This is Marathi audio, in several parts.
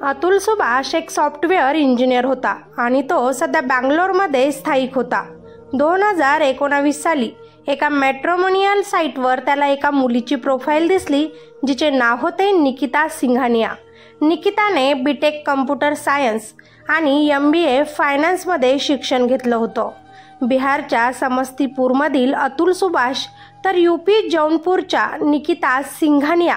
अतुल सुभाष एक सॉफ्टवेअर इंजिनियर होता आणि तो सध्या बँगलोरमध्ये स्थायिक होता. 2019 साली एका मॅट्रिमोनियल साईटवर त्याला एका मुलीची प्रोफाईल दिसली जिचे नाव होते निकिता सिंघानिया. निकिताने बीटेक कम्प्युटर सायन्स आणि MBA फायनान्समध्ये शिक्षण घेतलं होतं. बिहारच्या समस्तीपूरमधील अतुल सुभाष तर UP जौनपूरच्या निकिता सिंघानिया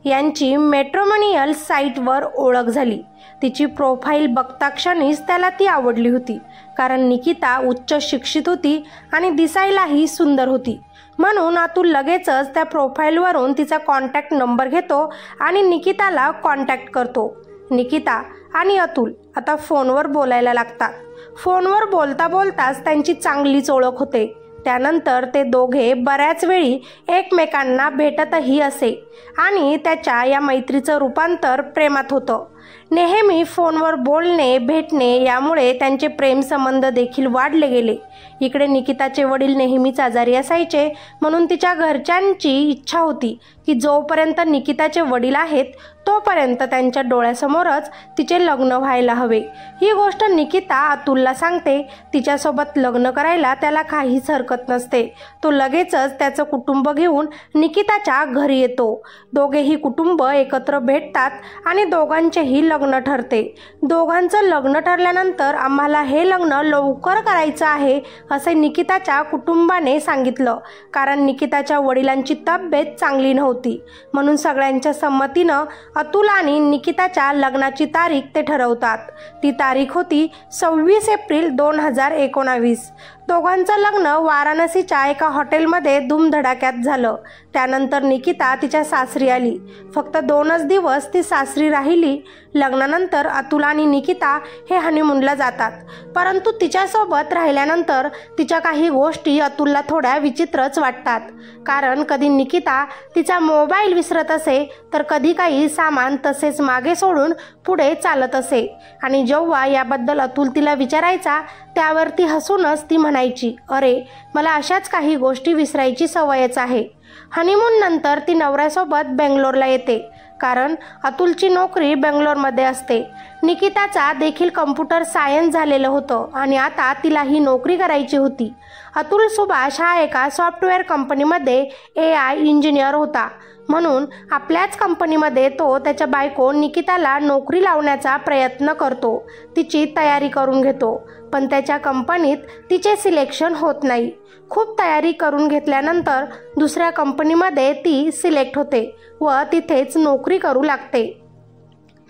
यांची मॅट्रिमोनियल साईटवर ओळख झाली. तिची प्रोफाईल बघता क्षणीच त्याला ती आवडली होती, कारण निकिता उच्च शिक्षित होती आणि दिसायलाही सुंदर होती. म्हणून अतुल लगेचच त्या प्रोफाईलवरून तिचा कॉन्टॅक्ट नंबर घेतो आणि निकिताला कॉन्टॅक्ट करतो. निकिता आणि अतुल आता फोनवर बोलायला लागतात. फोनवर बोलता बोलताच त्यांची चांगलीच ओळख होते. त्यानंतर ते दोघे बऱ्याच वेळी एकमेकांना भेटतही असे आणि त्याच्या या मैत्रीचं रूपांतर प्रेमात होतं. नेहमी फोनवर बोलणे, भेटणे यामुळे त्यांचे प्रेमसंबंध देखील वाढले गेले. इकडे निकिताचे वडील नेहमीच आजारी असायचे, म्हणून तिच्या घरच्यांची इच्छा होती की जोपर्यंत निकिताचे वडील आहेत तोपर्यंत त्यांच्या डोळ्यासमोरच तिचे लग्न व्हायला हवे. ही गोष्ट निकिता अतुलला सांगते. तिच्यासोबत लग्न करायला त्याला काहीच हरकत नसते. तो लगेचच त्याचं कुटुंब घेऊन निकिताच्या घरी येतो. दोघेही कुटुंब एकत्र भेटतात आणि दोघांचेही लग्न ठरते. दोघांचं लग्न ठरल्यानंतर आम्हाला हे लग्न लवकर करायचं आहे असे निकिताच्या कुटुंबाने सांगितलं, कारण निकिताच्या वडिलांची तब्येत चांगली नव्हती. म्हणून सगळ्यांच्या संमतीनं अतुल आणि निकिताच्या लग्नाची तारीख ते ठरवतात. ती तारीख होती 26 एप्रिल 2019. दोघांचं लग्न वाराणसीच्या एका हॉटेलमध्ये धूमधडाक्यात झालं. त्यानंतर निकिता तिच्या सासरी आली. फक्त 2च दिवस ती सासरी राहिली. लग्नानंतर अतुल आणि निकिता हे हनीमूनला जातात. परंतु तिच्यासोबत राहिल्यानंतर तिच्या काही गोष्टी अतुलला थोड्या विचित्रच वाटतात, कारण कधी निकिता तिचा मोबाईल विसरत असे तर कधी काही सामान तसेच मागे सोडून पुढे चालत असे. आणि जेव्हा याबद्दल अतुल तिला विचारायचा त्यावर ती हसूनच ती म्हणायची, अरे मला अशाच काही गोष्टी विसरायची सवयच आहे. हनीमून नंतर ती नवऱ्यासोबत बेंगलोरला येते, कारण अतुलची नोकरी बेंगलोरमध्ये असते. निकिताचा देखील कम्प्युटर सायन्स झालेलं होतं आणि आता तिला ही नोकरी करायची होती. अतुल सुभाष हा एका सॉफ्टवेअर कंपनीमध्ये AI इंजिनियर होता. म्हणून आपल्याच कंपनीमध्ये तो त्याच्या बायको निकिताला नोकरी लावण्याचा प्रयत्न करतो. तिची तयारी करून घेतो, पण त्याच्या कंपनीत तिचे सिलेक्शन होत नाही. खूप तयारी करून घेतल्यानंतर दुसऱ्या कंपनीमध्ये ती सिलेक्ट होते व तिथेच नोकरी करू लागते.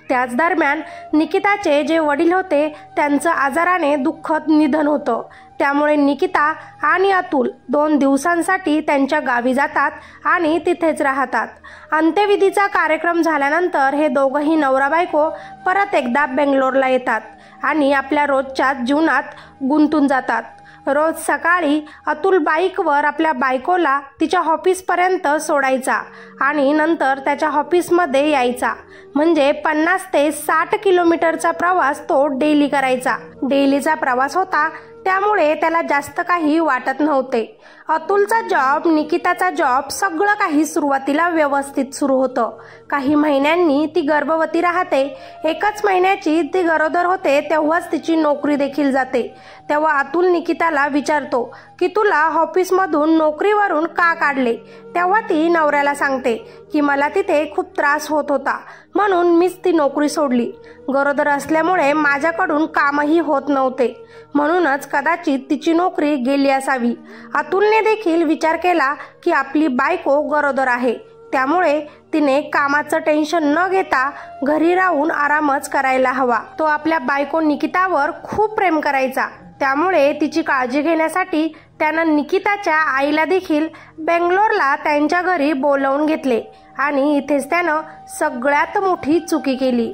त्याच दरम्यान निकिताचे जे वडील होते त्यांचं आजाराने दुःखद निधन होतं. त्यामुळे निकिता आणि अतुल 2 दिवसांसाठी त्यांच्या गावी जातात आणि तिथेच राहतात. अंत्यविधीचा कार्यक्रम झाल्यानंतर हे दोघंही नवरा बायको परत एकदा बेंगलोरला येतात आणि आपल्या रोजच्या जीवनात गुंतून जातात. रोज सकाळी अतुल बाईकवर आपल्या बायकोला तिच्या ऑफिसपर्यंत सोडायचा आणि नंतर त्याच्या ऑफिसमध्ये यायचा. म्हणजे 50 ते 60 किलोमीटरचा प्रवास तो डेली करायचा. डेलीचा प्रवास होता त्यामुळे त्याला जास्त काही वाटत नव्हते. अतुलचा जॉब, निकिताचा जॉब सगळं काही सुरुवातीला व्यवस्थित सुरू होतं. काही महिन्यांनी ती गर्भवती राहते. 1च महिन्याची ती गरोदर होते तेव्हाच तिची नोकरी देखील जाते. तेव्हा अतुल निकिताला विचारतो की तुला ऑफिसमधून नोकरीवरून का काढले. तेव्हा ती नवऱ्याला सांगते की मला तिथे खूप त्रास होत होता म्हणून मीच ती नोकरी सोडली. गरोदर असल्यामुळे माझ्याकडून कामही होत नव्हते, म्हणूनच कदाचित तिची नोकरी गेली असावी. अतुलने देखील विचार केला की आपली बायको गरोदर आहे, त्यामुळे तिने कामाचं टेन्शन न घेता घरी राहून आरामच करायला हवा. तो आपल्या बायको निकितावर खूप प्रेम करायचा, त्यामुळे तिची काळजी घेण्यासाठी त्यानं निकिताच्या आईला देखील बेंगलोरला त्यांच्या घरी बोलावून घेतले आणि इथेच त्यानं सगळ्यात मोठी चुकी केली.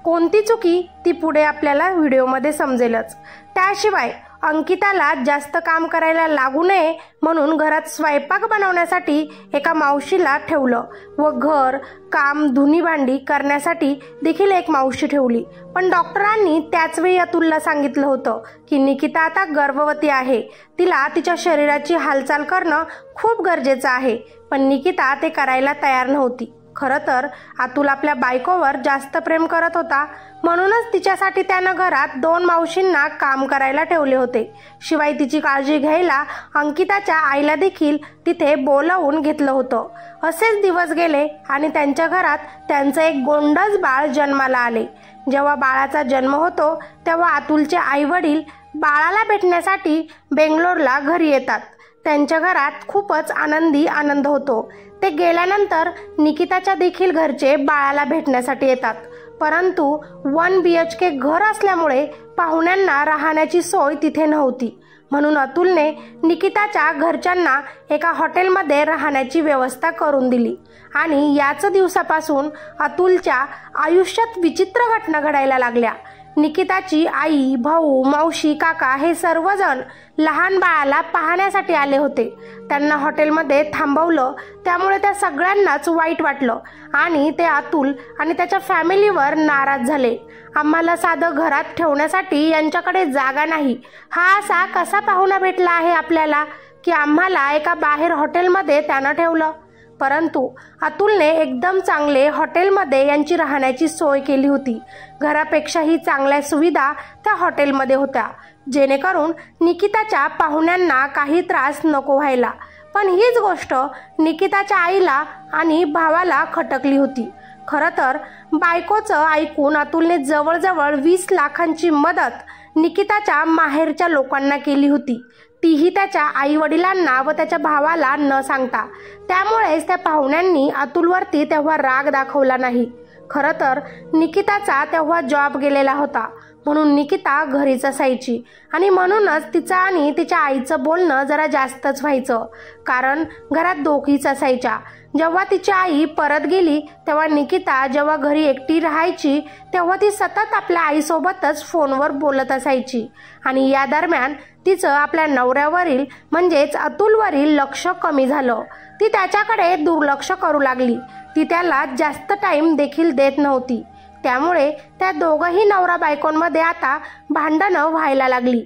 कोणती चुकी ती पुढे आपल्याला व्हिडिओमध्ये समजेलच. त्याशिवाय अंकिताला जास्त काम करायला लागू नये म्हणून घरात स्वयंपाक बनवण्यासाठी एका मावशीला ठेवलं व घर काम धुनी भांडी करण्यासाठी देखील एक मावशी ठेवली. पण डॉक्टरांनी त्याच वेळी अतुलला सांगितलं होतं की निकिता आता गर्भवती आहे, तिला तिच्या शरीराची हालचाल करणं खूप गरजेचं आहे. पण निकिता ते करायला तयार नव्हती. खरं तर अतुल आपल्या बायकोवर जास्त प्रेम करत होता, म्हणूनच तिच्यासाठी त्यानं घरात 2 मावशींना काम करायला ठेवले होते. शिवाय तिची काळजी घ्यायला अंकिताच्या आईला देखील तिथे बोलावून घेतलं होतं. असेच दिवस गेले आणि त्यांच्या घरात त्यांचं एक गोंडस बाळ जन्माला आले. जेव्हा बाळाचा जन्म होतो तेव्हा अतुलचे आईवडील बाळाला भेटण्यासाठी बेंगलोरला घरी येतात. त्यांच्या घरात खूपच आनंद होतो. ते गेल्यानंतर निकिताच्या देखील घरचे बाळाला भेटण्यासाठी येतात. परंतु 1 BHK घर असल्यामुळे पाहुण्यांना राहण्याची सोय तिथे नव्हती. म्हणून अतुलने निकिताच्या घरच्यांना एका हॉटेलमध्ये राहण्याची व्यवस्था करून दिली. आणि याच दिवसापासून अतुलच्या आयुष्यात विचित्र घटना घडायला लागल्या. निकिताची आई, भाऊ, मावशी, काका हे सर्वजण लहान बाळाला पाहण्यासाठी आले होते. त्यांना हॉटेलमध्ये थांबवलं, त्यामुळे त्या सगळ्यांनाच वाईट वाटलं आणि ते अतुल आणि त्याच्या फॅमिलीवर नाराज झाले. आम्हाला साधं घरात ठेवण्यासाठी यांच्याकडे जागा नाही. हा असा कसा पाहुणा भेटला आहे आपल्याला की आम्हाला एका बाहेर हॉटेलमध्ये त्यानं ठेवलं. परंतु अतुलने एकदम चांगले हॉटेलमध्ये यांची राहण्याची सोय केली होती. घरापेक्षाही चांगल्या सुविधा त्या हॉटेलमध्ये होत्या, जेणेकरून निकिताच्या पाहुण्यांना काही त्रास नको व्हायला. पण हीच गोष्ट निकिताच्या आईला आणि भावाला खटकली होती. खरं तर बायकोचं ऐकून अतुलने जवळजवळ 20 लाखांची मदत निकिताच्या माहेरच्या लोकांना केली होती, तीही त्याच्या आई वडिलांना व त्याच्या भावाला न सांगता. त्यामुळेच त्या पाहुण्यांनी अतुलवरती तेव्हा राग दाखवला नाही. खरं तर निकिताचा तेव्हा जॉब गेलेला होता, म्हणून निकिता घरीच असायची आणि म्हणूनच तिचं आणि तिच्या आईचं बोलणं जरा जास्तच व्हायचं, कारण घरात दोघीच असायच्या. जेव्हा तिची आई परत गेली तेव्हा निकिता जेव्हा घरी एकटी राहायची तेव्हा ती सतत आपल्या आईसोबतच फोनवर बोलत असायची आणि या दरम्यान तिचं आपल्या नवऱ्यावरील म्हणजेच अतुलवरील लक्ष कमी झालं. ती त्याच्याकडे दुर्लक्ष करू लागली. ती त्याला जास्त टाइम देखील देत नव्हती. त्यामुळे त्या दोघंही नवरा बायकोंमध्ये आता भांडणं व्हायला लागली.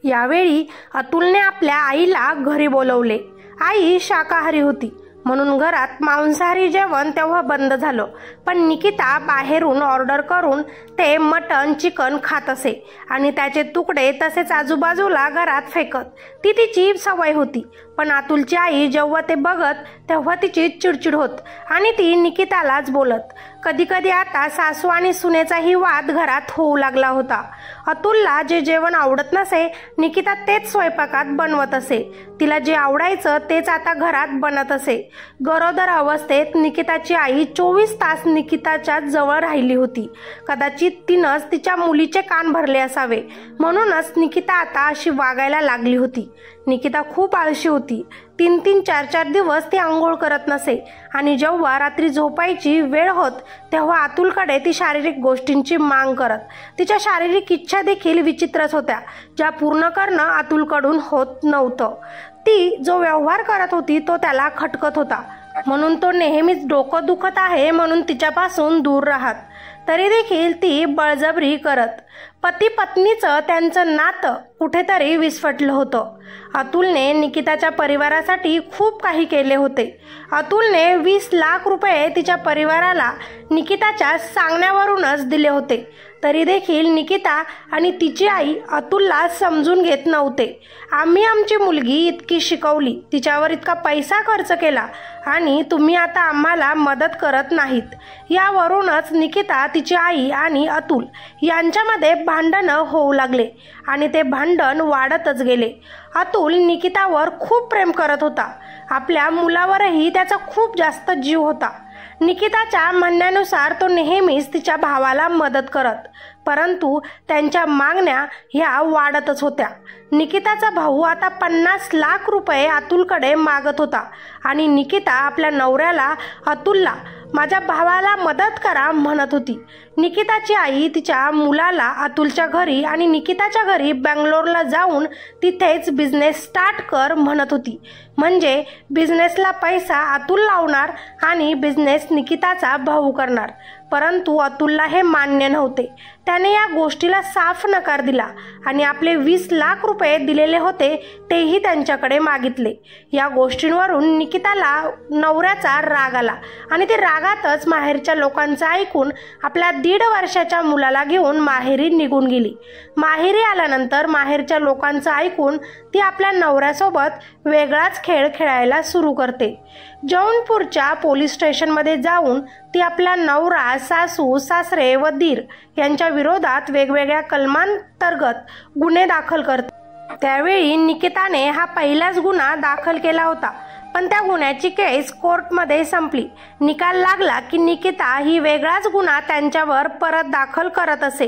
यावेळी अतुलने आपल्या आईला घरी बोलवले. आई शाकाहारी होती, म्हणून घरात मांसाहारी जेवण तेव्हा बंद झालं. पण निकिता बाहेरून ऑर्डर करून ते मटण, चिकन खात असे आणि त्याचे तुकडे तसेच आजूबाजूला घरात फेकत. ती तिची सवय होती. पण अतुलची आई जेव्हा ते बघत तेव्हा तिची चिडचिड होत आणि ती निकितालाच बोलत. कधी कधी आता सासू आणि सुनेचाही वाद घरात होऊ लागला होता. अतुलला जे जेवण आवडत नसे, निकिता तेच स्वयंपाकात बनवत असे. तिला जे आवडायचं तेच आता घरात बनत असे. गरोदर अवस्थेत निकिताची आई 24 तास निकिताच्या जवळ राहिली होती. कदाचित तिनंच तिच्या मुलीचे कान भरले असावे, म्हणूनच निकिता आता अशी वागायला लागली होती. निकिता खूप आळशी होती. 3-3, 4-4 दिवस ती आंघोळ करत नसे आणि जेव्हा रात्री झोपायची वेळ होत तेव्हा अतुलकडे ती शारीरिक गोष्टींची माग करत. तिच्या शारीरिक इच्छा देखील विचित्रच होत्या, ज्या पूर्ण करणं अतुलकडून होत नव्हतं. ती जो व्यवहार करत होती तो त्याला खटकत होता, म्हणून तो नेहमीच डोकं दुखत आहे म्हणून तिच्यापासून दूर राहत. तरी देखील ती बळजबरी करत. पती पत्नीचं त्यांचं नातं कुठेतरी विस्फटलं होतं. अतुलने निकिताच्या परिवारासाठी खूप काही केले होते. अतुलने 20 लाख रुपये तिच्या परिवाराला निकिताच्या सांगण्यावरूनच दिले होते. तरी देखील निकिता आणि तिची आई अतुलला समजून घेत नव्हते. आम्ही आमची मुलगी इतकी शिकवली, तिच्यावर इतका पैसा खर्च केला आणि तुम्ही आता आम्हाला मदत करत नाहीत. यावरूनच निकिता, तिची आई आणि अतुल यांच्यामध्ये भांडणं होऊ लागले आणि ते भांडण वाढतच गेले. अतुल निकितावर खूप प्रेम करत होता. आपल्या मुलावरही त्याचा खूप जास्त जीव होता. निकिताच्या म्हणण्यानुसार तो नेहमीच तिच्या भावाला मदत करत, परंतु त्यांच्या मागण्या ह्या वाढतच होत्या. निकिताचा भाऊ आता 50 लाख रुपये अतुलकडे मागत होता आणि निकिता आपल्या नवऱ्याला, अतुलला, माझ्या भावाला मदत करा म्हणत होती. निकिताची आई तिच्या मुलाला अतुलच्या घरी आणि निकिताच्या घरी बंगलोरला जाऊन तिथेच बिझनेस स्टार्ट कर म्हणत होती. म्हणजे बिझनेसला पैसा अतुल लावणार आणि बिझनेस निकिताचा भाऊ करणार. परंतु अतुलला हे मान्य नव्हते. त्याने या गोष्टीला साफ नकार दिला आणि आपले 20 लाख रुपये दिलेले होते तेही त्यांच्याकडे मागितले. या गोष्टींवरून निकिताला नवऱ्याचा राग आला आणि ती रागातच माहेरच्या लोकांचं ऐकून आपल्या 1.5 वर्षाच्या मुलाला घेऊन माहेरी निघून गेली. माहेरी आल्यानंतर माहेरच्या लोकांचं ऐकून ती आपल्या नवऱ्यासोबत वेगळाच खेळ खेळायला सुरू करते. जौनपूरच्या पोलीस स्टेशनमध्ये जाऊन ती आपला नवरा, सासू, सासरे व दीर यांच्या विरोधात वेगवेगळ्या कलमांतर्गत गुन्हे दाखल करते. त्यावेळी निकिताने हा पहिलाच गुन्हा दाखल केला होता, पण त्या गुन्ह्याची केस कोर्टमध्ये संपली. निकाल लागला की निकिता ही वेगळाच गुन्हा त्यांच्यावर परत दाखल करत असे.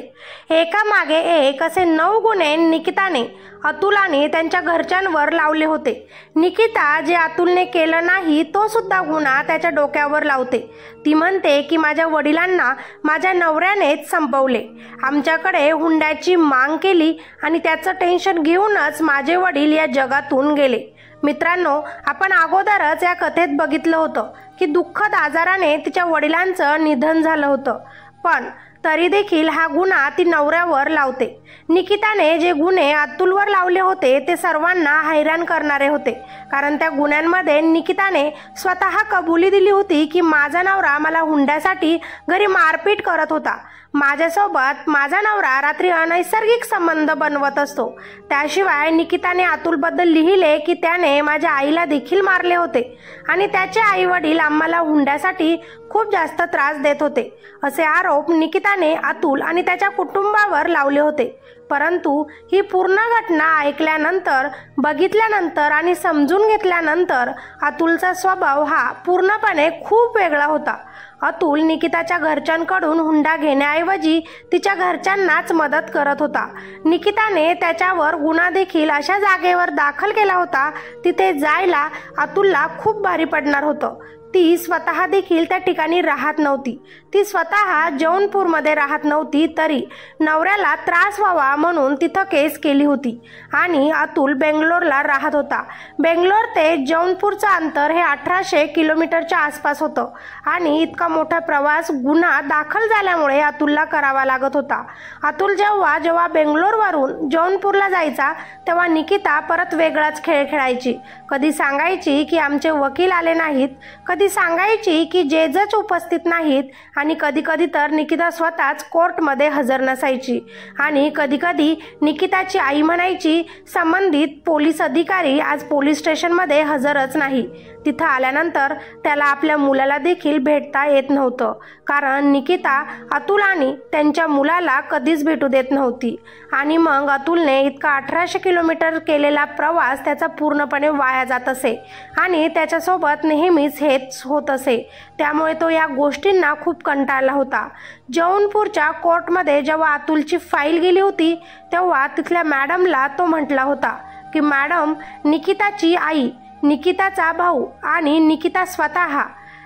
एकामागे एक असे 9 गुन्हे निकिताने अतुल आणि त्यांच्या घरच्यांवर लावले होते. निकिता जे अतुलने केलं नाही तो सुद्धा गुन्हा त्याच्या डोक्यावर लावते. ती म्हणते की माझ्या वडिलांना माझ्या नवऱ्यानेच संपवले, आमच्याकडे हुंड्याची माग केली आणि त्याचं टेन्शन घेऊनच माझे वडील या जगातून गेले. मित्रांनो, आपण अगोदरच या कथेत बघितलं होतं की दुःखद आजाराने तिच्या वडिलांचं निधन झालं होतं, पण तरी देखील हा गुन्हा ती नवऱ्यावर लावते. निकिताने जे गुन्हे अतुलवर लावले होते ते सर्वांना हैराण करणारे होते, कारण त्या गुन्ह्यांमध्ये निकिताने स्वतः कबुली दिली होती की माझा नवरा मला हुंड्यासाठी घरी मारपीट करत होता. माझ्यासोबत माझा नवरा रात्री अनैसर्गिक संबंध बनवत असतो. त्याशिवाय निकिताने अतुलबद्दल लिहिले की त्याने माझ्या आईला देखील मारले होते आणि त्याचे आई वडील आम्हाला हुंड्यासाठी खूप जास्त त्रास देत होते. असे आरोप निकिताने अतुल आणि त्याच्या कुटुंबावर लावले होते. परंतु ही पूर्ण घटना ऐकल्यानंतर, बघितल्यानंतर आणि समजून घेतल्यानंतर अतुलचा स्वभाव हा पूर्णपणे खूप वेगळा होता. अतुल निकिताच्या घरच्यांकडून हुंडा घेण्याऐवजी तिच्या घरच्यांनाच मदत करत होता. निकिताने त्याच्यावर गुन्हा देखील अशा जागेवर दाखल केला होता तिथे जायला अतुलला खूप भारी पडणार होतं. ती स्वतः देखील त्या ठिकाणी राहत नव्हती. ती स्वतः जौनपूरमध्ये राहत नव्हती, तरी नवऱ्याला त्रास व्हावा म्हणून तिथं केस केली होती आणि अतुल बेंगलोरला राहत होता. बेंगलोर ते जौनपूरचं अंतर हे 1800 किलोमीटरच्या आसपास होतं आणि इतका मोठा प्रवास गुन्हा दाखल झाल्यामुळे अतुलला करावा लागत होता. अतुल जेव्हा बेंगलोरवरून जौनपूरला जायचा तेव्हा निकिता परत वेगळाच खेळ खेळायची. कधी सांगायची की आमचे वकील आले नाहीत, कधी सांगायची की जज उपस्थित नाहीत आणि कधी कधी तर निकिता स्वतःच कोर्टमध्ये हजर नसायची आणि कधी कधी निकिताची आई म्हणायची संबंधित पोलीस अधिकारी आज पोलीस स्टेशनमध्ये हजरच नाही. तिथं आल्यानंतर त्याला आपल्या मुलाला देखील भेटता येत नव्हतं, कारण निकिता अतुल आणि त्यांच्या मुलाला कधीच भेटू देत नव्हती. आणि मग अतुलने इतका 1800 किलोमीटर केलेला प्रवास त्याचा पूर्णपणे वाया जात असे आणि त्याच्यासोबत नेहमीच हेच होत असे. त्यामुळे तो या गोष्टींना खूप कंटाळला होता. जौनपूरच्या कोर्टमध्ये जेव्हा अतुलची फाईल गेली होती तेव्हा तिथल्या मॅडमला तो म्हटला होता की मॅडम, निकिताची आई, निकिताचा भाऊ आणि निकिता स्वतः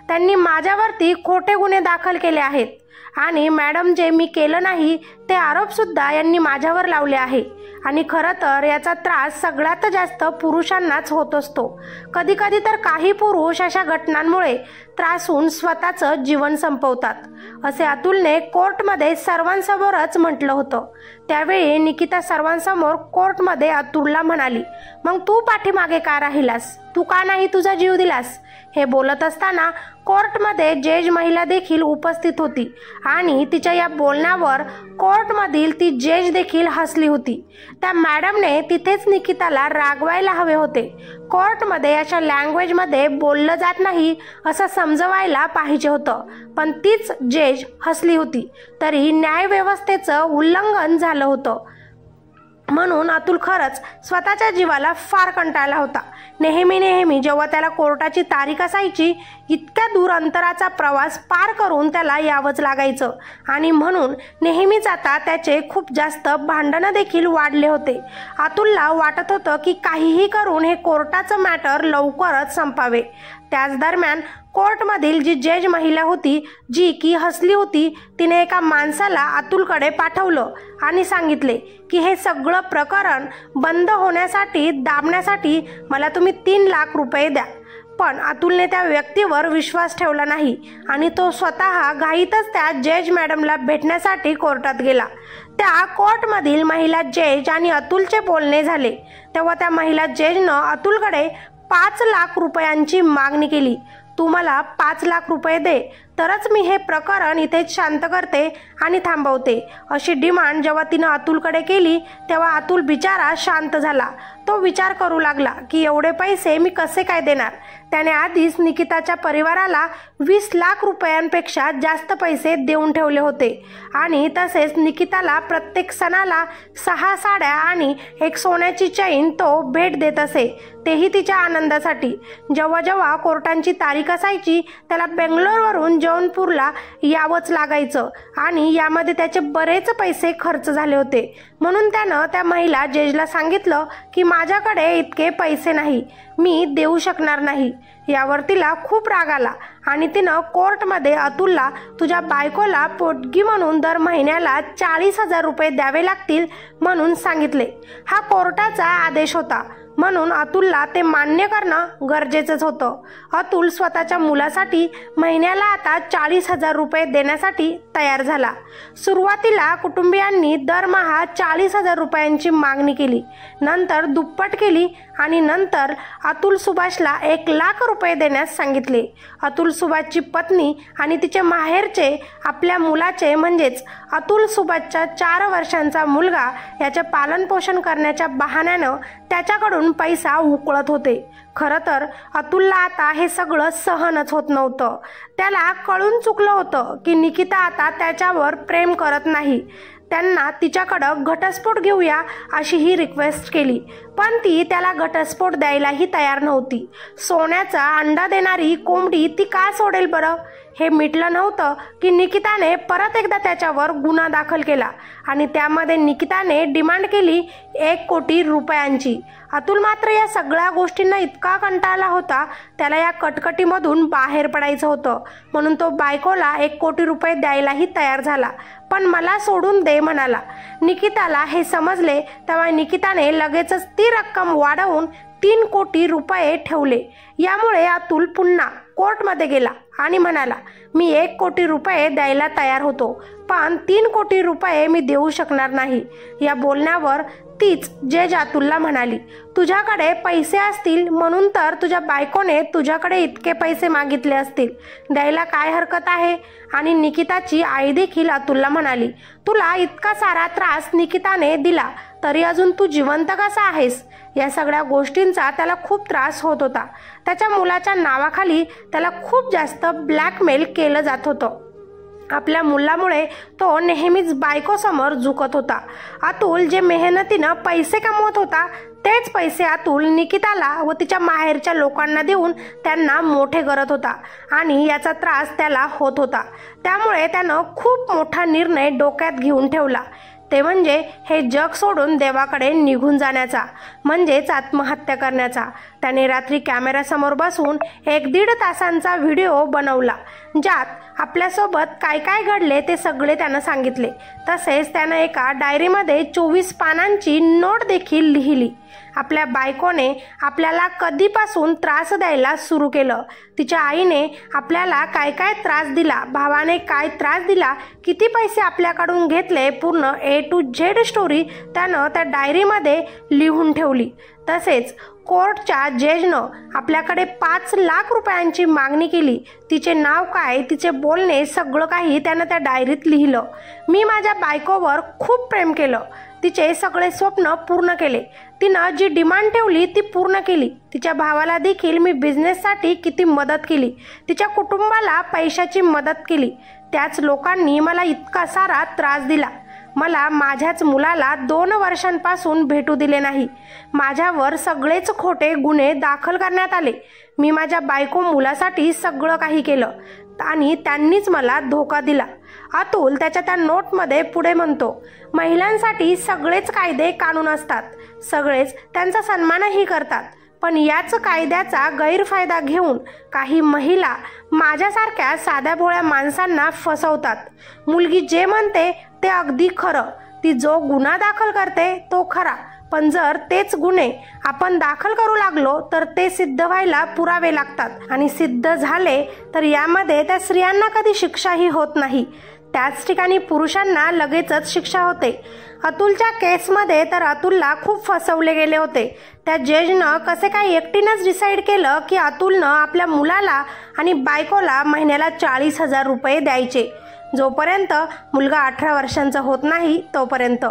त्यांनी माझ्यावरती खोटे गुन्हे दाखल केले आहेत आणि मॅडम, जे मी केलं नाही ते आरोपसुद्धा यांनी माझ्यावर लावले आहे आणि खरं तर याचा त्रास सगळ्यात जास्त पुरुषांनाच होत असतो. कधी कधी तर काही पुरुष अशा घटनांमुळे त्रासून स्वतःचं जीवन संपवतात, असे अतुलने कोर्टमध्ये सर्वांसमोरच म्हटलं होतं. त्यावेळी निकिता सर्वांसमोर कोर्टमध्ये अतुलला म्हणाली, मग तू पाठीमागे का राहिलास? तू का नाही तुझा जीव दिलास? हे बोलत असताना कोर्टमध्ये जज महिला देखील उपस्थित होती आणि तिच्या या बोलण्यावर कोर्टमधील ती जज देखील हसली होती. त्या मॅडमने तिथेच निकिताला रागवायला हवे होते. कोर्टमध्ये अशा लँग्वेजमध्ये बोललं जात नाही असं समजवायला पाहिजे होतं, पण तीच जज हसली होती. तरी न्यायव्यवस्थेचं उल्लंघन झालं होतं. म्हणून अतुल खरंच स्वतःच्या जीवाला फार कंटाळला होता. नेहमी जेव्हा त्याला कोर्टाची तारीख असायची, इतक्या दूर अंतराचा प्रवास पार करून त्याला यावंच लागायचं आणि म्हणून नेहमीच आता त्याचे खूप जास्त भांडणं देखील वाढले होते. अतुलला वाटत होतं की काहीही करून हे कोर्टाचं मॅटर लवकरच संपावे. त्याच दरम्यान कोर्टमधील जी जज महिला होती, जी की हसली होती, तिने एका माणसाला अतुलकडे पाठवलं आणि सांगितले की हे सगळं प्रकरण बंद होण्यासाठी, दाबण्यासाठी मला तुम्ही 3 लाख रुपये द्या. पण अतुलने त्या व्यक्तीवर विश्वास ठेवला नाही आणि तो स्वतः घाईतच त्या जज मॅडमला भेटण्यासाठी कोर्टात गेला. त्या कोर्टमधील महिला जज आणि अतुलचे बोलणे झाले. तेव्हा त्या महिला जजनं अतुलकडे 5 लाख रुपयांची मागणी केली. तू मला 5 लाख रुपये दे, तरच मी हे प्रकरण इथेच शांत करते आणि थांबवते, अशी डिमांड जेव्हा तिनं अतुलकडे केली तेव्हा अतुल बिचारा शांत झाला. तो विचार करू लागला की एवढे पैसे मी कसे काय देणार. त्याने आधीच निकिताच्या परिवाराला 20 लाख रुपयांपेक्षा जास्त पैसे देऊन ठेवले होते आणि तसेच निकिताला प्रत्येक सणाला 6 साड्या आणि एक सोन्याची चैन तो भेट देत असे, तेही तिच्या आनंदासाठी. जेव्हा जेव्हा कोर्टांची तारीख असायची त्याला बेंगलोरवरून जौनपूरला यावंच लागायचं आणि यामध्ये त्याचे बरेच पैसे खर्च झाले होते. म्हणून त्यानं त्या महिला जजला सांगितलं की माझ्याकडे इतके पैसे नाही, मी देऊ शकणार नाही. यावर तिला खूप राग आला आणि तिनं कोर्टमध्ये अतुलला तुझ्या बायकोला पोटगी म्हणून दर महिन्याला 40,000 रुपये द्यावे लागतील म्हणून सांगितले. हा कोर्टाचा आदेश होता म्हणून अतुलला ते मान्य करणं गरजेचंच होतं. अतुल स्वतःच्या मुलासाठी महिन्याला आता 40,000 रुपये देण्यासाठी तयार झाला. सुरुवातीला कुटुंबियांनी दरमहा 40,000 रुपयांची मागणी केली, नंतर दुप्पट केली आणि नंतर अतुल सुभाषला 1 लाख रुपये देण्यास सांगितले. अतुल सुभाषची पत्नी आणि तिचे माहेरचे आपल्या मुलाचे म्हणजेच अतुल सुभाषचा 4 वर्षांचा मुलगा याचे पालनपोषण करण्याच्या बहाण्यानं त्याच्याकडून पैसा उकळत होते. खरं तर अतुलला आता हे सगळं सहनच होत नव्हतं. त्याला कळून चुकलं होतं की निकिता आता त्याच्यावर प्रेम करत नाही. त्यांना तिच्याकडं घटस्फोट घेऊया अशी ही रिक्वेस्ट केली, पण ती त्याला घटस्फोट द्यायलाही तयार नव्हती. सोन्याचा अंडा देणारी कोंबडी ती का सोडेल बरं? हे मिटलं नव्हतं की निकिताने परत एकदा त्याच्यावर गुन्हा दाखल केला आणि त्यामध्ये निकिताने डिमांड केली 1 कोटी रुपयांची. अतुल मात्र या सगळ्या गोष्टींना इतका कंटाळला होता, त्याला या कटकटीमधून बाहेर पडायचं होतं. म्हणून तो बायकोला 1 कोटी रुपये द्यायलाही तयार झाला, पण मला सोडून दे म्हणाला. निकिताला हे समजले तेव्हा निकिताने लगेचच ती रक्कम वाढवून 3 कोटी रुपये ठेवले. यामुळे अतुल पुन्हा कोर्टमध्ये गेला आणि म्हणाला मी 1 कोटी रुपये द्यायला तयार होतो, पण 3 कोटी रुपये मी देऊ शकणार नाही. या बोलण्यावर तीच जज अतुलला म्हणाली तुझ्याकडे पैसे असतील म्हणून तर तुझ्या बायकोने तुझ्याकडे इतके पैसे मागितले असतील, द्यायला काय हरकत आहे. आणि निकिताची आई देखील अतुलला म्हणाली तुला इतका सारा त्रास निकिताने दिला तरी अजून तू जिवंत कसा आहेस. या सगळ्या गोष्टींचा त्याला खूप त्रास होत होता. त्याच्या मुलाच्या नावाखाली त्याला खूप जास्त ब्लॅकमेल केलं जात होतं. आपल्या मुलामुळे तो नेहमीच बायकोसमोर झुकत होता. अतुल जे मेहनतीनं पैसे कमवत होता तेच पैसे अतुल निकिताला व तिच्या माहेरच्या लोकांना देऊन त्यांना मोठे करत होता आणि याचा त्रास त्याला होत होता. त्यामुळे त्यानं खूप मोठा निर्णय डोक्यात घेऊन ठेवला, ते म्हणजे हे जग सोडून देवाकडे निघून जाण्याचा, म्हणजेच आत्महत्या करण्याचा. त्याने रात्री कॅमेऱ्यासमोर बसून 1-1.5 तासांचा व्हिडिओ बनवला, ज्यात आपल्यासोबत काय काय घडले ते सगळे त्यानं सांगितले. तसेच त्यानं एका डायरीमध्ये 24 पानांची नोट देखील लिहिली. आपल्या बायकोने आपल्याला कधीपासून त्रास द्यायला सुरू केलं, तिच्या आईने आपल्याला काय काय त्रास दिला, भावाने काय त्रास दिला, किती पैसे आपल्याकडून घेतले, पूर्ण A to Z स्टोरी त्यानं त्या डायरीमध्ये लिहून ठेवली. तसेच कोर्टच्या जजनं आपल्याकडे 5 लाख रुपयांची मागणी केली. तिचे नाव काय, तिचे बोलणे सगळं काही त्यानं त्या डायरीत लिहिलं. मी माझ्या बायकोवर खूप प्रेम केलं, तिचे सगळे स्वप्न पूर्ण केले, तिनं जी डिमांड ठेवली ती पूर्ण केली. तिच्या भावाला देखील मी बिझनेससाठी किती मदत केली, तिच्या कुटुंबाला पैशाची मदत केली. त्याच लोकांनी मला इतका सारा त्रास दिला. मला माझ्याच मुलाला 2 वर्षांपासून भेटू दिले नाही. माझ्यावर सगळेच खोटे गुन्हे दाखल करण्यात आले. मी माझ्या बायको मुलासाठी सगळं काही केलं आणि त्यांनीच मला धोका दिला. अतुल त्याच्या त्या नोटमध्ये पुढे म्हणतो, महिलांसाठी सगळेच कायदे कानून असतात, सगळेच त्यांचा सन्मानही करतात, पण याच कायद्याचा गैरफायदा घेऊन काही महिला माझ्यासारख्या साध्या भोळ्या माणसांना फसवतात। मुलगी जे म्हणते ते अगदी खरं, ती जो गुन्हा दाखल करते तो खरा, पण जर तेच गुन्हे आपण दाखल करू लागलो तर ते सिद्ध व्हायला पुरावे लागतात आणि सिद्ध झाले तर यामध्ये त्या स्त्रियांना कधी शिक्षाही होत नाही, त्याच ठिकाणी पुरुषांना लगेचच शिक्षा होते। अतुलच्या केसमध्ये तर अतुलला खूप फसवले गेले होते। त्या जजनं कसे काय एकटीनंच डिसाईड केलं की अतुलनं आपल्या मुलाला आणि बायकोला महिन्याला 40,000 रुपये द्यायचे, जोपर्यंत मुलगा 18 वर्षांचा होत नाही तोपर्यंत।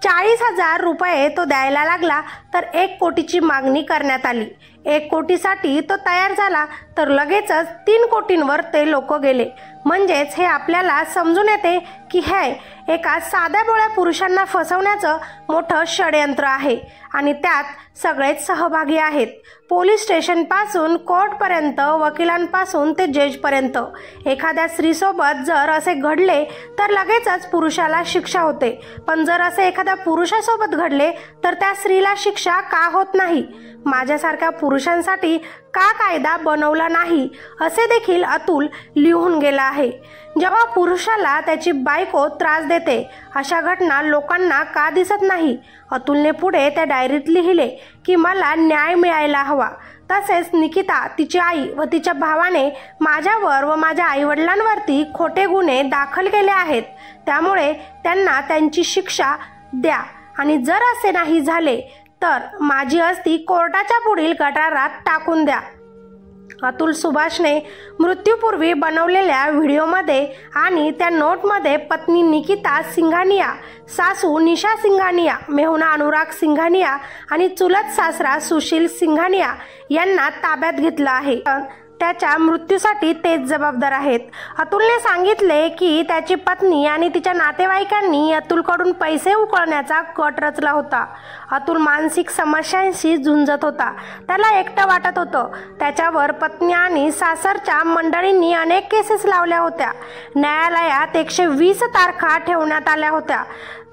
40,000 रुपये तो द्यायला लागला तर 1 कोटीची मागणी करण्यात आली। 1 कोटीसाठी तो तयार झाला तर लगेचच 3 कोटींवर ते लोक गेले। म्हणजेच हे आपल्याला समजून येते की हे एका साध्या भोळ्या पुरुषांना फसवण्याचं मोठं षडयंत्र आहे आणि त्यात सगळेच सहभागी आहेत। पोलीस स्टेशनपासून कोर्टपर्यंत, वकिलांपासून ते जजपर्यंत। एखाद्या स्त्रीसोबत जर असे घडले तर लगेचच पुरुषाला शिक्षा होते, पण जर असे एखाद्या पुरुषासोबत घडले तर त्या स्त्रीला शिक्षा का होत नाही? माझ्यासारख्या पुरुषांसाठी का कायदा बनवला नाही असे देखील अतुल लिहून गेला आहे। जेव्हा पुरुषाला त्याची बायको त्रास देते अशा घटना लोकांना का दिसत नाही? अतुलने पुढे त्या डायरीत लिहिले की मला न्याय मिळायला हवा। तसेच निकिता, तिची आई व तिच्या भावाने माझ्यावर व माझ्या आईवडिलांवरती खोटे गुन्हे दाखल केले आहेत, त्यामुळे त्यांना त्यांची शिक्षा द्या आणि जर असे नाही झाले तर माझी अस्थी कोर्टाच्या पुढील गटारात टाकून द्या। अतुल सुभाषने मृत्यूपूर्वी बनवलेल्या व्हिडिओमध्ये आणि त्या नोटमध्ये पत्नी निकिता सिंघानिया, सासू निशा सिंघानिया, मेहुणा अनुराग सिंघानिया आणि चुलत सासरा सुशील सिंघानिया यांना ताब्यात घेतलं आहे। त्याच्या मृत्यूसाठी तेच जबाबदार आहेत। अतुलने सांगितले की त्याची पत्नी आणि तिच्या नातेवाईकांनी अतुलकडून पैसे उकळण्याचा कट रचला होता। अतुल मानसिक समस्यांशी झुंजत होता, त्याला एकटं वाटत होतं। त्याच्यावर पत्नी आणि सासरच्या मंडळींनी अनेक केसेस लावल्या होत्या। न्यायालयात 120 तारखा ठेवण्यात आल्या होत्या।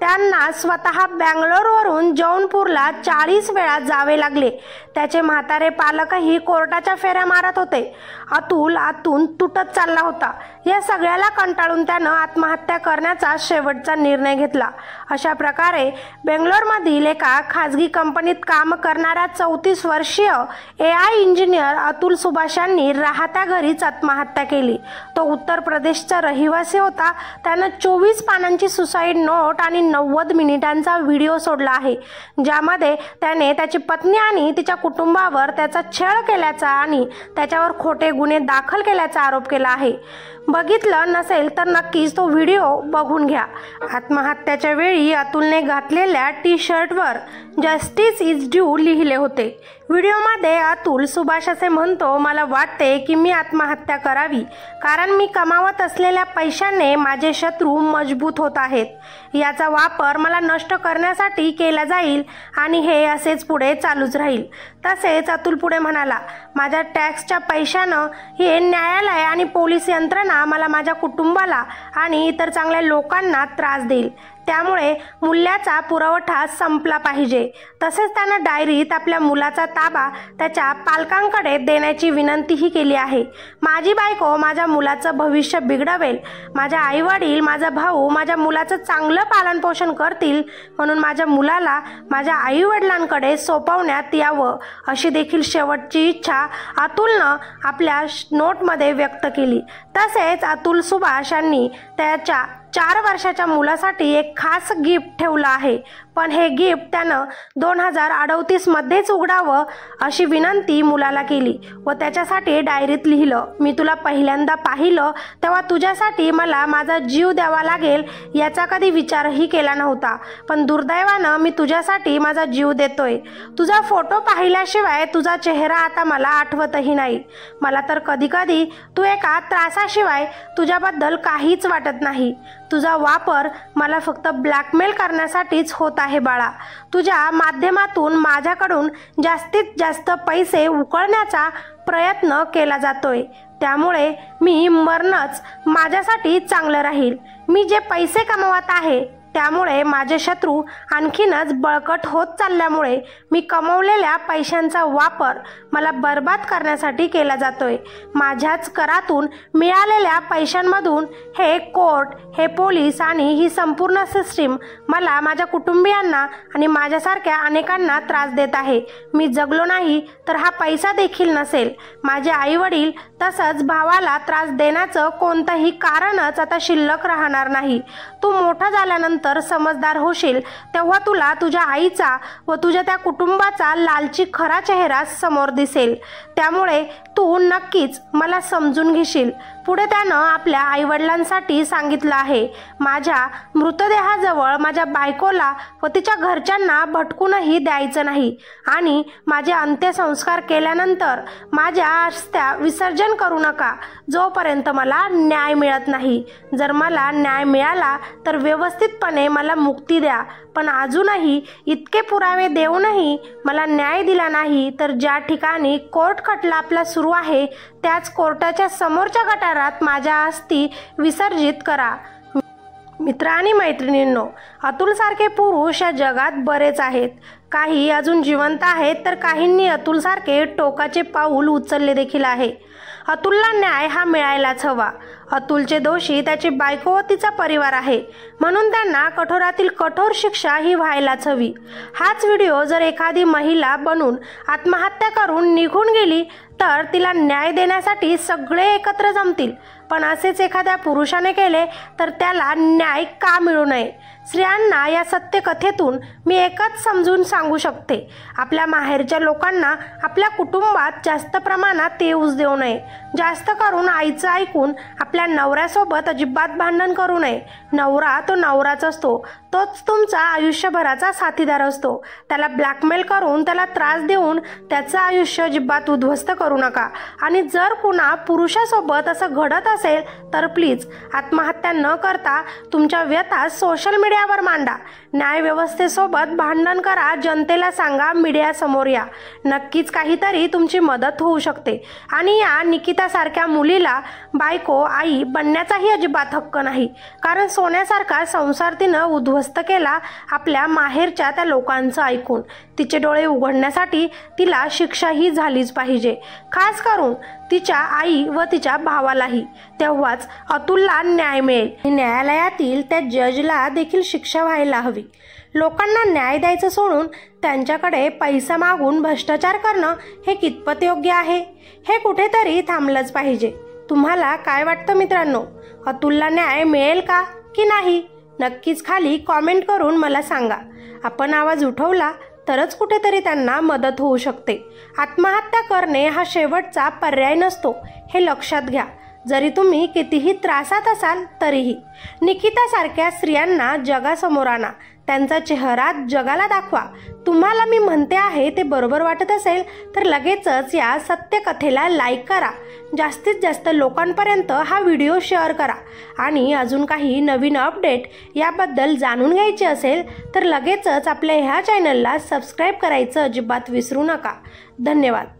त्यांना स्वतः बँगलोरवरून जौनपूरला 40 वेळा जावे लागले। त्याचे म्हातारे पालकही कोर्टाच्या फेऱ्या मारत होते। अतुल आतून तुटत चालला होता। या सगळ्याला कंटाळून त्यानं आत्महत्या करण्याचा शेवटचा निर्णय घेतला। अशा प्रकारे बेंगलोरमधील एका खाजगी कंपनीत काम करणाऱ्या 34 वर्षीय AI इंजिनियर अतुल सुभाष यांनी राहत्या घरीच आत्महत्या केली। तो उत्तर प्रदेशचा रहिवासी होता। त्यानं 24 पानांची सुसाईड नोट आणि 90 मिनिटांचा व्हिडिओ सोडला आहे, ज्यामध्ये त्याने त्याची पत्नी आणि तिच्या कुटुंबावर त्याचा छळ केल्याचा आणि त्याच्यावर खोटे गुन्हे दाखल केल्याचा आरोप केला आहे। बघितलं नसेल तर नक्कीच तो व्हिडिओ बघून घ्या। आत्महत्याच्या वेळी अतुलने घातलेल्या टी-शर्टवर जस्टिस इज ड्यू लिहिले होते। व्हिडिओमध्ये अतुल सुभाष असे म्हणतो, मला वाटते की मी आत्महत्या करावी, कारण मी कमावत असलेल्या पैशाने माझे शत्रू मजबूत होत आहेत। याचा वापर मला नष्ट करण्यासाठी केला जाईल आणि हे असेच पुढे चालूच राहील। तसेच अतुल पुढे म्हणाला, माझ्या टॅक्सच्या पैशानं हे न्यायालय आणि पोलीस यंत्रणा मला, माझ्या कुटुंबाला आणि इतर चांगल्या लोकांना त्रास देईल, त्यामुळे मूल्याचा पुरवठा संपला पाहिजे। तसेच त्यानं डायरीत आपल्या मुलाचा ताबा त्याच्या पालकांकडे देण्याची विनंतीही केली आहे। माझी बायको माझ्या मुलाचं भविष्य बिघडवेल, माझ्या आईवडील, माझा भाऊ माझ्या मुलाचं चांगलं पालनपोषण करतील, म्हणून माझ्या मुलाला माझ्या आईवडिलांकडे सोपवण्यात यावं, अशी देखील शेवटची इच्छा अतुलनं आपल्या नोटमध्ये व्यक्त केली। तसेच अतुल सुभाष यांनी त्याच्या 4 वर्षाच्या मुलासाठी एक खास गिफ्ट ठेवलं आहे, पण हे गिफ्ट त्यानं 2038 मध्येच उघडावं अशी विनंती मुलाला केली व त्याच्यासाठी डायरीत लिहिलं, मी तुला पहिल्यांदा पाहिलं तेव्हा तुझ्यासाठी मला माझा जीव द्यावा लागेल याचा कधी विचारही केला नव्हता, पण दुर्दैवानं मी तुझ्यासाठी माझा जीव देतोय। तुझा फोटो पाहिल्याशिवाय तुझा चेहरा आता मला आठवतही नाही। मला तर कधी कधी तू एका त्रासाशिवाय तुझ्याबद्दल काहीच वाटत नाही। तुझा वापर मला फक्त ब्लॅकमेल करण्यासाठीच होत आहे बाळा। तुझ्या माध्यमातून माझ्याकडून जास्तीत जास्त पैसे उकळण्याचा प्रयत्न केला जातोय, त्यामुळे मी मरणच माझ्यासाठी चांगलं राहील। मी जे पैसे कमवत आहे त्यामुळे माझे शत्रू आणखीनच बळकट होत चालल्यामुळे मी कमवलेल्या पैशांचा वापर मला बर्बाद करण्यासाठी केला जातोय। माझ्याच करातून मिळालेल्या पैशांमधून हे कोर्ट, हे पोलीस आणि ही संपूर्ण सिस्टीम मला, माझ्या कुटुंबियांना आणि माझ्यासारख्या अनेकांना त्रास देत आहे। मी जगलो नाही तर हा पैसा देखील नसेल। माझे आई वडील तसंच भावाला त्रास देण्याचं कोणतंही कारणच आता शिल्लक राहणार नाही। तू मोठा झाल्यानंतर समजदार होशील तेव्हा तुला तुझ्या आईचा व तुझ्या त्या कुटुंबाचा लालची खरा चेहरा समोर दिसेल। त्यामुळे तू नक्कीच मला समजून घेशील। पुढे त्यानं आपल्या आईवडिलांसाठी सांगितलं आहे, माझ्या मृतदेहाजवळ माझ्या बायकोला व तिच्या घरच्यांना भटकूनही द्यायचं नाही आणि माझे अंत्यसंस्कार केल्यानंतर माझ्या अस्थिया विसर्जन करू नका जोपर्यंत मला न्याय मिळत नाही। जर मला न्याय मिळाला तर व्यवस्थितपणे मला मुक्ती द्या, पण अजूनही इतके पुरावे देऊनही मला न्याय दिला नाही तर ज्या ठिकाणी कोर्ट खटला आपला सुरू आहे त्याच कोर्टाच्या समोरच्या गटारात माझ्या अस्थी विसर्जित करा। मित्र आणि मैत्रिणींनो, अतुलसारखे पुरुष या जगात बरेच आहेत। काही अजून जिवंत आहेत तर काहींनी अतुलसारखे टोकाचे पाऊल उचलले देखील आहे। अतुलला न्याय हा मिळायलाच हवा। अतुलचे दोषी त्याची बायको व तिचा परिवार आहे, म्हणून त्यांना कठोरातील कठोर शिक्षा ही व्हायलाच हवी। हाच व्हिडिओ जर एखादी महिला बनून आत्महत्या करून निघून गेली तर तिला न्याय देण्यासाठी सगळे एकत्र जमतील, पण असेच एखाद्या पुरुषाने केले तर त्याला न्याय का मिळू नये? स्त्रियांना या सत्य कथेतून मी एकच समजून सांगू शकते, आपल्या माहेरच्या लोकांना आपल्या कुटुंबात जास्त प्रमाणात येऊच देऊ नये। जास्त करून आईचं ऐकून आपल्या नवऱ्यासोबत अजिबात भांडण करू नये। नवरा तो नवराच असतो, तोच तुमचा आयुष्यभराचा साथीदार असतो। त्याला ब्लॅकमेल करून, त्याला त्रास देऊन त्याचं आयुष्य अजिबात उद्ध्वस्त करू नका। आणि जर कुणा पुरुषासोबत असं घडत असेल तर प्लीज आत्महत्या न करता तुमच्या व्यथा सोशल मीडियावर मांडा। न्याय व्यवस्थेसोबत भांडण करा, जनतेला सांगा, मीडियासमोर या। नक्कीच काहीतरी तुमची मदत होऊ शकते। आणि या निकितासारख्या मुलीला बायको, आई बनण्याचाही अजिबात हक्क नाही, कारण सोन्यासारखा संसार तिनं उद्ध्वस्त केला आपल्या माहेरच्या त्या लोकांचं ऐकून। तिचे डोळे उघडण्यासाठी तिला शिक्षाही झालीच पाहिजे, खास करून तिच्या आई व तिच्या भावालाही। तेव्हाच अतुलला न्याय मिळेल। न्यायालयातील त्या जजला देखील शिक्षा व्हायला हवी। लोकांना न्याय द्यायचं सोडून त्यांच्याकडे पैसा मागून भ्रष्टाचार करणं हे कितपत योग्य आहे? हे कुठेतरी थांबलंच पाहिजे। तुम्हाला काय वाटतं मित्रांनो? अतुलला न्याय मिळेल का की नाही? नक्कीच खाली कॉमेंट करून मला सांगा। आपण आवाज उठवला तरच कुठेतरी त्यांना मदत होऊ शकते। आत्महत्या करणे हा शेवटचा पर्याय नसतो, हे लक्षात घ्या। जरी तुम्ही कितीही त्रासात असाल तरीही निकितासारख्या स्त्रियांना जगासमोर आणा, त्यांचा चेहरा जगाला दाखवा। तुम्हाला मी म्हणते आहे ते बरोबर वाटत असेल तर लगेचच या सत्य कथेला लाईक करा, जास्तीत जास्त लोकांपर्यंत हा व्हिडिओ शेअर करा। आणि अजून काही नवीन अपडेट याबद्दल जाणून घ्यायचे असेल तर लगेचच आपल्या ह्या चॅनलला सबस्क्राईब करायचं अजिबात विसरू नका। धन्यवाद।